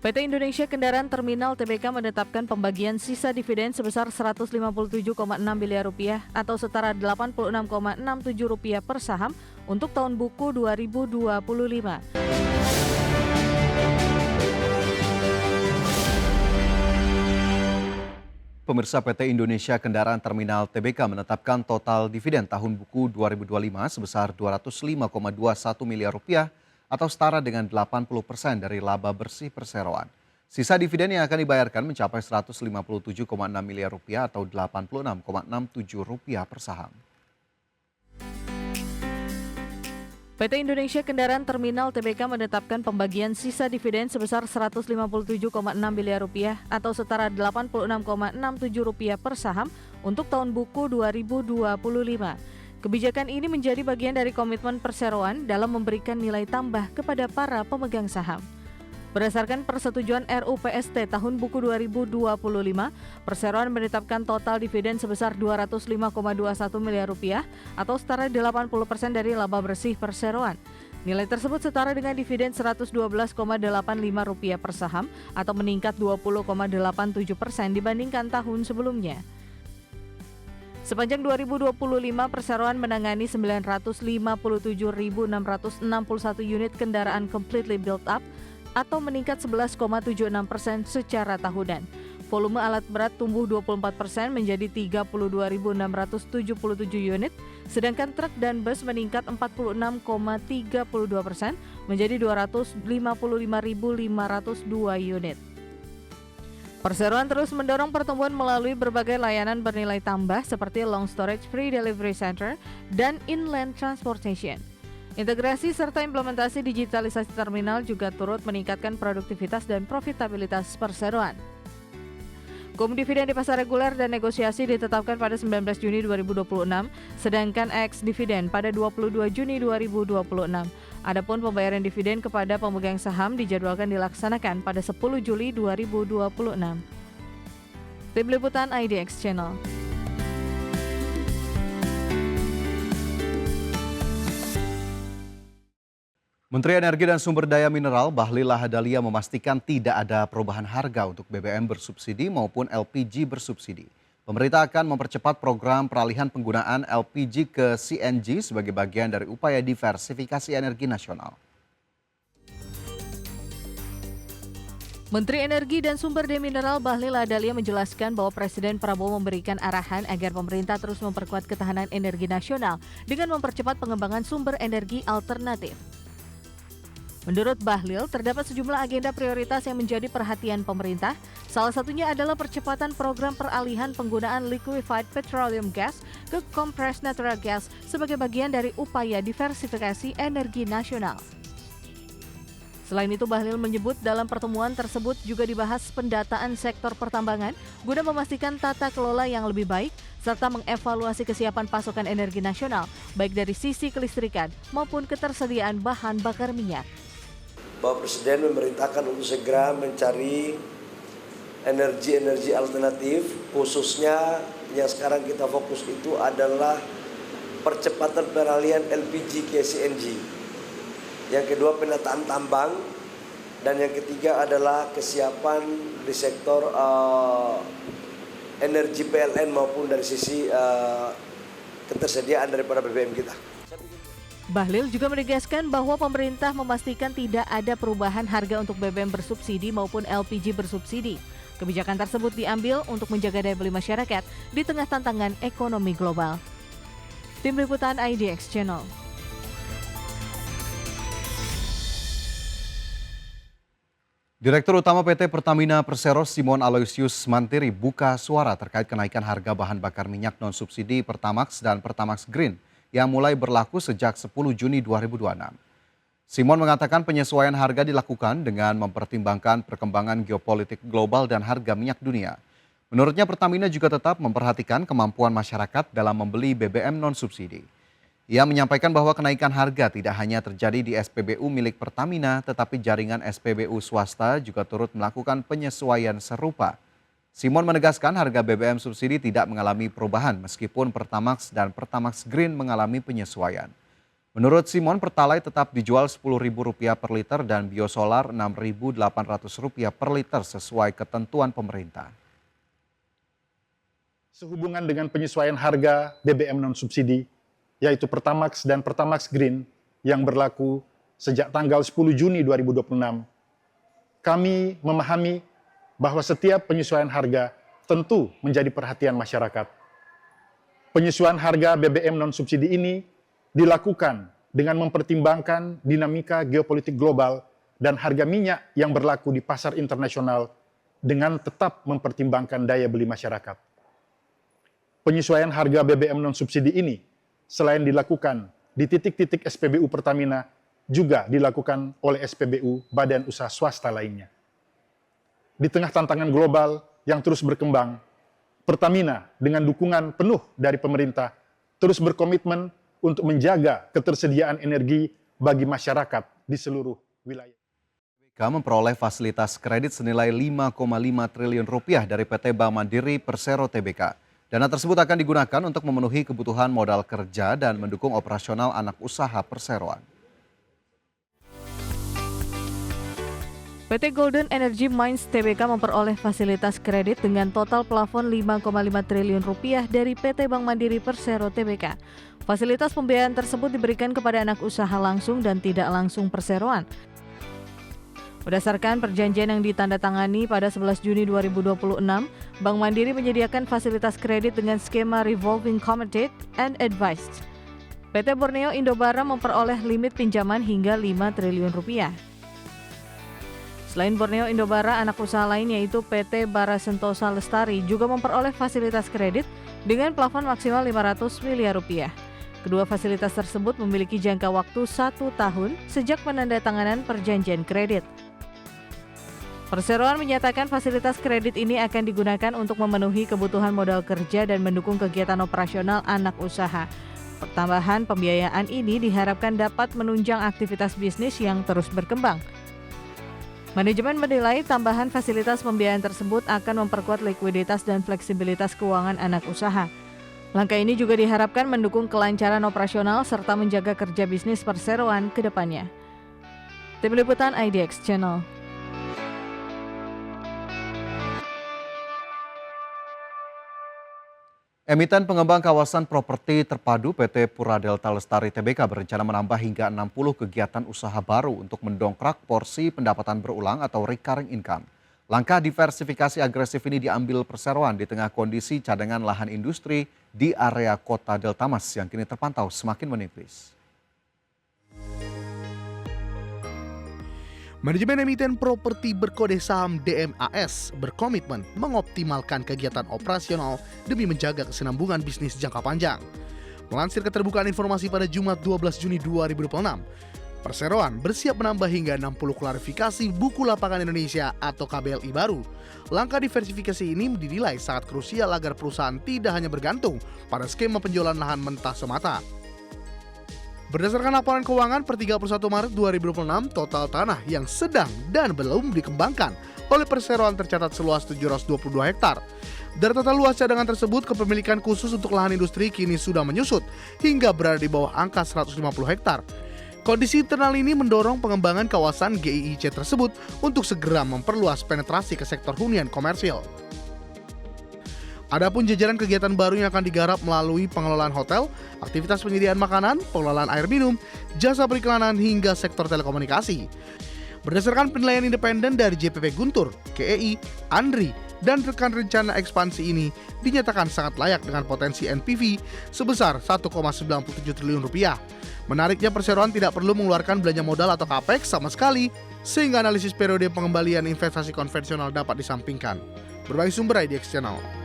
PT Indonesia Kendaraan Terminal Tbk menetapkan pembagian sisa dividen sebesar Rp157,6 miliar atau setara Rp86,67 per saham untuk tahun buku 2025. Pemirsa, PT Indonesia Kendaraan Terminal Tbk menetapkan total dividen tahun buku 2025 sebesar Rp205,21 miliar atau setara dengan 80% dari laba bersih perseroan. Sisa dividen yang akan dibayarkan mencapai Rp157,6 miliar atau Rp86,67 per saham. PT Indonesia Kendaraan Terminal Tbk menetapkan pembagian sisa dividen sebesar Rp157,6 miliar atau setara Rp86,67 per saham untuk tahun buku 2025. Kebijakan ini menjadi bagian dari komitmen perseroan dalam memberikan nilai tambah kepada para pemegang saham. Berdasarkan persetujuan RUPST tahun buku 2025, perseroan menetapkan total dividen sebesar Rp205,21 miliar atau setara 80% dari laba bersih perseroan. Nilai tersebut setara dengan dividen Rp112,85 per saham atau meningkat 20,87% dibandingkan tahun sebelumnya. Sepanjang 2025, perseroan menangani 957.661 unit kendaraan completely built up atau meningkat 11,76% secara tahunan. Volume alat berat tumbuh 24% menjadi 32.677 unit, sedangkan truk dan bus meningkat 46,32% menjadi 255.502 unit. Perseroan terus mendorong pertumbuhan melalui berbagai layanan bernilai tambah seperti long storage free delivery center dan inland transportation. Integrasi serta implementasi digitalisasi terminal juga turut meningkatkan produktivitas dan profitabilitas perseroan. Dividen di pasar reguler dan negosiasi ditetapkan pada 19 Juni 2026, sedangkan ex-dividen pada 22 Juni 2026. Adapun pembayaran dividen kepada pemegang saham dijadwalkan dilaksanakan pada 10 Juli 2026. Tim Liputan IDX Channel. Menteri Energi dan Sumber Daya Mineral Bahlil Lahadalia memastikan tidak ada perubahan harga untuk BBM bersubsidi maupun LPG bersubsidi. Pemerintah akan mempercepat program peralihan penggunaan LPG ke CNG sebagai bagian dari upaya diversifikasi energi nasional. Menteri Energi dan Sumber Daya Mineral Bahlil Lahadalia menjelaskan bahwa Presiden Prabowo memberikan arahan agar pemerintah terus memperkuat ketahanan energi nasional dengan mempercepat pengembangan sumber energi alternatif. Menurut Bahlil, terdapat sejumlah agenda prioritas yang menjadi perhatian pemerintah. Salah satunya adalah percepatan program peralihan penggunaan liquefied petroleum gas ke compressed natural gas sebagai bagian dari upaya diversifikasi energi nasional. Selain itu, Bahlil menyebut dalam pertemuan tersebut juga dibahas pendataan sektor pertambangan guna memastikan tata kelola yang lebih baik serta mengevaluasi kesiapan pasokan energi nasional baik dari sisi kelistrikan maupun ketersediaan bahan bakar minyak. Bahwa Presiden memerintahkan untuk segera mencari energi-energi alternatif, khususnya yang sekarang kita fokus itu adalah percepatan peralihan LPG ke CNG. Yang kedua penataan tambang, dan yang ketiga adalah kesiapan di sektor energi PLN maupun dari sisi ketersediaan daripada BBM kita. Bahlil juga menegaskan bahwa pemerintah memastikan tidak ada perubahan harga untuk BBM bersubsidi maupun LPG bersubsidi. Kebijakan tersebut diambil untuk menjaga daya beli masyarakat di tengah tantangan ekonomi global. Tim Liputan IDX Channel. Direktur Utama PT Pertamina Persero Simon Aloysius Mantiri buka suara terkait kenaikan harga bahan bakar minyak non-subsidi Pertamax dan Pertamax Green yang mulai berlaku sejak 10 Juni 2026. Simon mengatakan penyesuaian harga dilakukan dengan mempertimbangkan perkembangan geopolitik global dan harga minyak dunia. Menurutnya Pertamina juga tetap memperhatikan kemampuan masyarakat dalam membeli BBM non-subsidi. Ia menyampaikan bahwa kenaikan harga tidak hanya terjadi di SPBU milik Pertamina, tetapi jaringan SPBU swasta juga turut melakukan penyesuaian serupa. Simon menegaskan harga BBM subsidi tidak mengalami perubahan meskipun Pertamax dan Pertamax Green mengalami penyesuaian. Menurut Simon, Pertalite tetap dijual Rp10.000 per liter dan biosolar Rp6.800 per liter sesuai ketentuan pemerintah. Sehubungan dengan penyesuaian harga BBM non-subsidi, yaitu Pertamax dan Pertamax Green yang berlaku sejak tanggal 10 Juni 2026, kami memahami bahwa setiap penyesuaian harga tentu menjadi perhatian masyarakat. Penyesuaian harga BBM non-subsidi ini dilakukan dengan mempertimbangkan dinamika geopolitik global dan harga minyak yang berlaku di pasar internasional dengan tetap mempertimbangkan daya beli masyarakat. Penyesuaian harga BBM non-subsidi ini selain dilakukan di titik-titik SPBU Pertamina, juga dilakukan oleh SPBU badan usaha swasta lainnya. Di tengah tantangan global yang terus berkembang, Pertamina dengan dukungan penuh dari pemerintah terus berkomitmen untuk menjaga ketersediaan energi bagi masyarakat di seluruh wilayah. TBK memperoleh fasilitas kredit senilai Rp5,5 triliun dari PT Bank Mandiri Persero Tbk. Dana tersebut akan digunakan untuk memenuhi kebutuhan modal kerja dan mendukung operasional anak usaha perseroan. PT Golden Energy Mines Tbk memperoleh fasilitas kredit dengan total plafon Rp5,5 triliun dari PT Bank Mandiri Persero Tbk. Fasilitas pembiayaan tersebut diberikan kepada anak usaha langsung dan tidak langsung perseroan. Berdasarkan perjanjian yang ditandatangani pada 11 Juni 2026, Bank Mandiri menyediakan fasilitas kredit dengan skema Revolving Committed and Advised. PT Borneo Indobara memperoleh limit pinjaman hingga Rp5 triliun. Selain Borneo Indobara, anak usaha lain yaitu PT Bara Sentosa Lestari juga memperoleh fasilitas kredit dengan plafon maksimal Rp500 miliar. Kedua fasilitas tersebut memiliki jangka waktu 1 tahun sejak penandatanganan perjanjian kredit. Perseroan menyatakan fasilitas kredit ini akan digunakan untuk memenuhi kebutuhan modal kerja dan mendukung kegiatan operasional anak usaha. Pertambahan pembiayaan ini diharapkan dapat menunjang aktivitas bisnis yang terus berkembang. Manajemen menilai tambahan fasilitas pembiayaan tersebut akan memperkuat likuiditas dan fleksibilitas keuangan anak usaha. Langkah ini juga diharapkan mendukung kelancaran operasional serta menjaga kerja bisnis perseroan ke depannya. Tim Liputan IDX Channel. Emiten pengembang kawasan properti terpadu PT Pura Delta Lestari Tbk berencana menambah hingga 60 kegiatan usaha baru untuk mendongkrak porsi pendapatan berulang atau recurring income. Langkah diversifikasi agresif ini diambil perseroan di tengah kondisi cadangan lahan industri di area kota Delta Mas yang kini terpantau semakin menipis. Manajemen emiten properti berkode saham DMAS berkomitmen mengoptimalkan kegiatan operasional demi menjaga kesinambungan bisnis jangka panjang. Melansir keterbukaan informasi pada Jumat 12 Juni 2026, Perseroan bersiap menambah hingga 60 klarifikasi buku lapangan Indonesia atau KBLI baru. Langkah diversifikasi ini dinilai sangat krusial agar perusahaan tidak hanya bergantung pada skema penjualan lahan mentah semata. Berdasarkan laporan keuangan per 31 Maret 2026, total tanah yang sedang dan belum dikembangkan oleh Perseroan tercatat seluas 722 hektar. Dari total luas cadangan tersebut, kepemilikan khusus untuk lahan industri kini sudah menyusut hingga berada di bawah angka 150 hektar. Kondisi internal ini mendorong pengembangan kawasan GIIC tersebut untuk segera memperluas penetrasi ke sektor hunian komersil. Adapun jajaran kegiatan baru yang akan digarap melalui pengelolaan hotel, aktivitas penyediaan makanan, pengelolaan air minum, jasa periklanan hingga sektor telekomunikasi. Berdasarkan penilaian independen dari JPP Guntur, KEI, Andri, dan rekan rencana ekspansi ini dinyatakan sangat layak dengan potensi NPV sebesar Rp1,97 triliun. Menariknya, Perseroan tidak perlu mengeluarkan belanja modal atau capex sama sekali, sehingga analisis periode pengembalian investasi konvensional dapat disampingkan. Berbagai sumber IDX Channel.